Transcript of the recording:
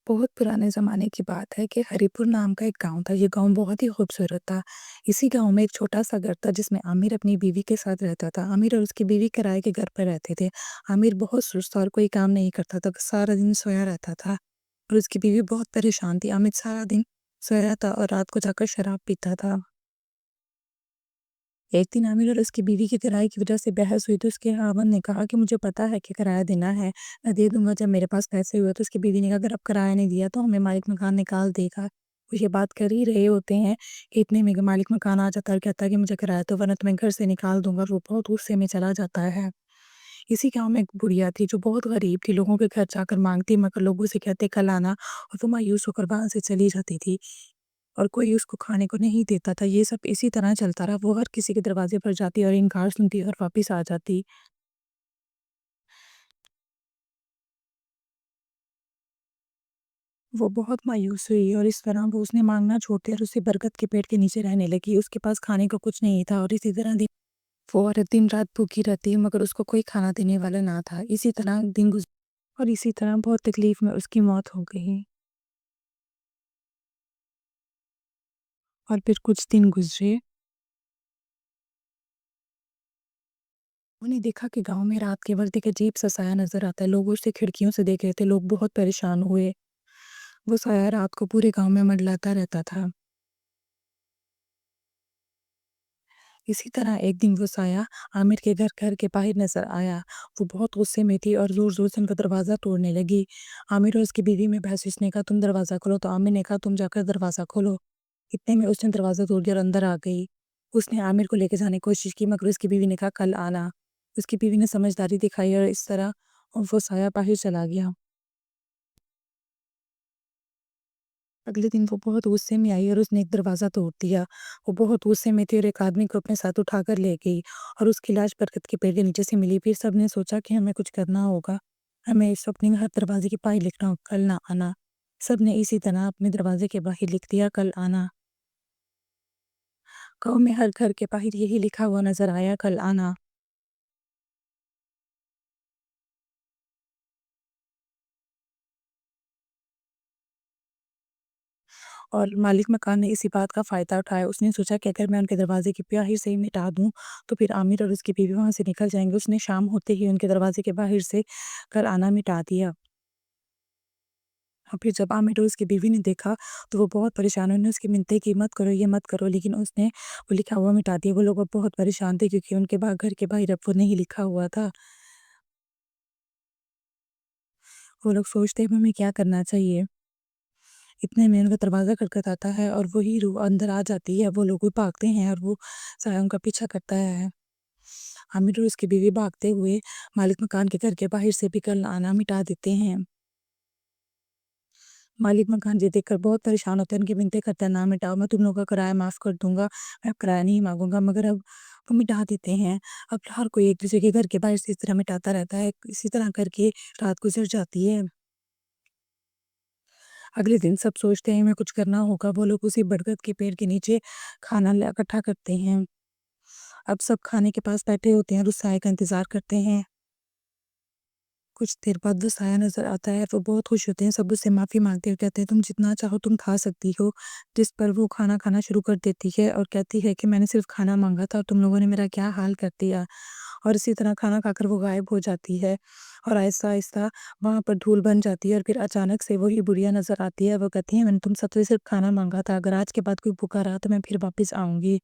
बहुत पुराने ज़माने की बात है कि हरिपुर नाम का एक गाँव था। ये गाँव बहुत ही खूबसूरत था। इसी गाँव में एक छोटा-सा घर था जिसमें आमिर अपनी बीवी के साथ रहता था। आमिर और उसकी बीवी किराए के घर पर रहते थे। आमिर बहुत सुस्त और कोई काम नहीं करता था, सारा दिन सोया रहता था और उसकी बीवी बहुत परेशान थी। आमिर सारा दिन सोया रहता और रात को जाकर शराब पीता था। एक दिन आमिर और उसकी बीवी की किराए की वजह से बहस हुई तो उसके खावंद ने कहा कि मुझे पता है कि किराया देना है, मैं दे दूँगा जब मेरे पास पैसे हुए। तो उसकी बीवी ने कहा अगर अब किराया नहीं दिया तो हमें मालिक मकान निकाल देगा। वो ये बात कर ही रहे होते हैं कि इतने में मालिक मकान आ जाता है और कहता है कि मुझे किराया दो वरना तुम्हें घर से निकाल दूँगा। और वो बहुत गुस्से में चला जाता है। इसी गाँव में एक बुढ़िया थी जो बहुत गरीब थी, लोगों के घर जाकर माँगती मगर लोग उसे कहते कल आना और वो मायूस होकर वहाँ से चली जाती थी। और कोई उसको खाने को नहीं देता था। ये सब इसी तरह चलता रहा। वो हर किसी के दरवाज़े पर जाती और इनकार सुनती और वापस आ जाती। वो बहुत मायूस हुई और इस तरह वो उसने माँगना छोड़ दिया और उसी बरगद के पेड़ के नीचे रहने लगी। उसके पास खाने को कुछ नहीं था और इसी तरह वो औरत दिन-रात भूखी रहती मगर उसको कोई खाना देने वाला ना था। इसी तरह दिन गुज़ और इसी तरह बहुत तकलीफ़ में उसकी मौत हो गई। और फिर कुछ दिन गुज़रे। उन्होंने देखा कि गाँव में रात के वक़्त एक अजीब-सा साया नज़र आता है। लोग उसे खिड़कियों से देख रहे थे। लोग बहुत परेशान हुए। वो साया रात को पूरे गाँव में मंडलाता रहता था। इसी तरह एक दिन वो साया आमिर के घर के बाहर नज़र आया। वो बहुत गुस्से में थी और ज़ोर-ज़ोर से उनका दरवाज़ा तोड़ने लगी। आमिर और उसकी बीवी में बहस। उसने कहा तुम दरवाज़ा खोलो, तो आमिर ने कहा तुम जाकर दरवाज़ा खोलो। इतने में उसने दरवाज़ा तोड़ दिया और अंदर आ गई। उसने आमिर को लेके जाने की कोशिश की मगर उसकी बीवी ने कहा कल आना। उसकी बीवी ने समझदारी दिखाई और इस तरह वो साया बाहर चला गया। अगले दिन वो बहुत गुस्से में आई और उसने एक दरवाज़ा तोड़ दिया। वो बहुत गुस्से में थी और एक आदमी को अपने साथ उठाकर ले गई और उसकी लाश बरगद के पेड़ के नीचे से मिली। फिर सबने सोचा कि हमें कुछ करना होगा। हमें इस अपने हर दरवाजे की पाई लिखना होगा, कल ना आना। सबने इसी तरह अपने दरवाजे के बाहर लिख दिया कल आना। गाँव में हर घर के बाहर यही लिखा हुआ नज़र आया कल आना। और मालिक मकान ने इसी बात का फ़ायदा उठाया। उसने सोचा कि अगर मैं उनके दरवाज़े की स्याही से ही मिटा दूँ, तो फिर आमिर और उसकी बीवी वहाँ से निकल जाएँगे। उसने शाम होते ही उनके दरवाज़े के बाहर से कल आना मिटा दिया। और फिर जब आमिर और उसकी बीवी ने देखा, तो वो बहुत परेशान हुए। उन्होंने उसकी मिन्नतें की, "मत करो, ये मत करो।" लेकिन उसने वो लिखा हुआ मिटा दिया। वो लोग अब बहुत परेशान थे क्योंकि उनके घर के बाहर अब वो नहीं लिखा हुआ था। वो लोग सोचते हैं, अब हमें क्या करना चाहिए? इतने में उनका दरवाज़ा खटखटाता है और वही रूह अंदर आ जाती है। वो लोग भी भागते हैं और वो साया उनका पीछा करता है। आमिर और उसकी बीवी भागते हुए मालिक मकान के घर के बाहर से भी कल आना मिटा देते हैं। मालिक मकान ये देखकर बहुत परेशान होते हैं, उनकी मिन्नतें करते हैं, "ना मिटाओ, मैं तुम लोगों का किराया माफ़ कर दूँगा, मैं अब किराया नहीं माँगूँगा।" मगर अब वो मिटा देते हैं। अब हर कोई एक-दूसरे के घर के बाहर से इस तरह मिटाता रहता है। इसी तरह करके रात गुज़र जाती है। अगले दिन सब सोचते हैं हमें कुछ करना होगा। वो लोग उसी बरगद के पेड़ के नीचे खाना ल इकट्ठा करते हैं। अब सब खाने के पास बैठे होते हैं और उस साये का इंतज़ार करते हैं। कुछ देर बाद वो साया नज़र आता है, वो बहुत खुश होते हैं, सब उससे माफ़ी माँगते हैं और कहते हैं तुम जितना चाहो तुम खा सकती हो। जिस पर वो खाना खाना शुरू कर देती है और कहती है कि मैंने सिर्फ़ खाना माँगा था और तुम लोगों ने मेरा क्या हाल कर दिया। और इसी तरह खाना खाकर वो गायब हो जाती है और आहिस्ता-आहिस्ता वहाँ पर धूल बन जाती है और फिर अचानक से वही बुढ़िया नज़र आती है। वो कहती है मैंने तुम सबसे सिर्फ़ खाना माँगा था, अगर आज के बाद कोई भूखा रहा तो मैं फिर वापस आऊँगी।